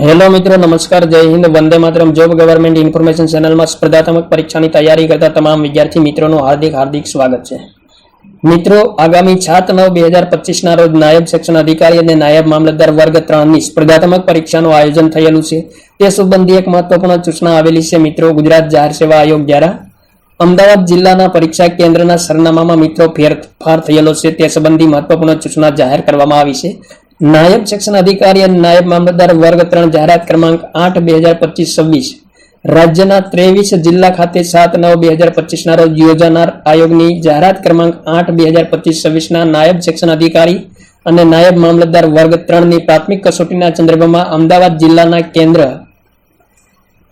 Hello मित्रों, नमस्कार, जय Hind, Vande Mataram. Job government information channel में स्पर्धात्मक परीक्षा की तैयारी करता तमाम विद्यार्थी मित्रों हार्दिक स्वागत है। मित्रों, आगामी 7/9/2025 ना रोज नायब सेक्शन अधिकारी और नायब मामलतदार वर्ग 3 ની સ્પર્ધાત્મક પરીક્ષાનું આયોજન થયેલું છે। તે સંબંધી એક મહત્વપૂર્ણ સૂચના આવેલી છે। મિત્રો, ગુજરાત જાહેર સેવા આયોગ દ્વારા અમદાવાદ જિલ્લાના પરીક્ષા કેન્દ્રના સરનામામાં મિત્રો ફેરફાર થયેલો છે। તે સંબંધી મહત્વપૂર્ણ સૂચના જાહેર કરવામાં આવી છે। નાયબ સેક્શન अधिकारी और नायब मामलतदार वर्ग 3 जाहरात क्रमांक 8/2025-26 राज्यना 23 जिल्ला खाते 7/9/2025 ना रोज योजानार आयोगनी जाहरात क्रमांक 8/2025-26 ना नायब सेक्शन अधिकारी અને નાયબ મામલતદાર વર્ગ 3 ની પ્રાથમિક કસોટીના સંદર્ભમાં અમદાવાદ જિલ્લાના કેન્દ્ર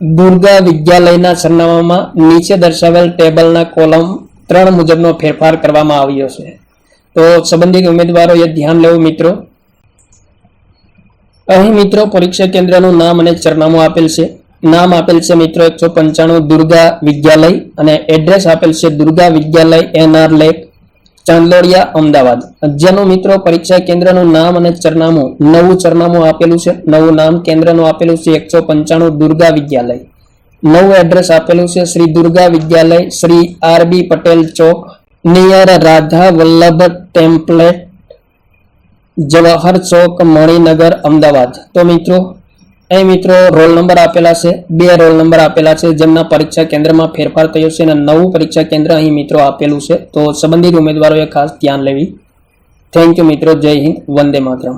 દુર્ગા વિદ્યાલયના સરનામામાં નીચે દર્શાવેલ ટેબલના કોલમ 3 મુજબનો ફેરફાર કરવામાં આવ્યો છે। તો સંબંધિત ઉમેદવારોએ ધ્યાન લેવું। મિત્રો, અહીં મિત્રો પરીક્ષા કેન્દ્રનું નામ અને સરનામું આપેલ છે। નામ આપેલ છે મિત્રો 195 દુર્ગા વિદ્યાલય અને એડ્રેસ આપેલ છે દુર્ગા વિદ્યાલય NR લેક ચાંદલોડિયા અમદાવાદ। જેનું મિત્રો પરીક્ષા કેન્દ્રનું નામ અને સરનામું નવું સરનામું આપેલું છે। નવું નામ કેન્દ્રનું આપેલું છે 195 દુર્ગા વિદ્યાલય। નવું એડ્રેસ આપેલું છે શ્રી દુર્ગા વિદ્યાલય, શ્રી RB પટેલ ચોક, નિયર રાધા વલ્લભ ટેમ્પલેટ, जवाहर चौक, मणिनगर, अमदावाद। तो मित्रों रोल नंबर आपेला छे, 2 रोल नंबर आपेला छे जेमना परीक्षा केंद्र में फेरफार थयो छे अने नवुं परीक्षा केंद्र अहीं मित्रों आपेलुं छे। तो संबंधित उम्मीदवारोए खास ध्यान लेवी। थैंक यू मित्रों, जय हिंद, वंदे मातरम।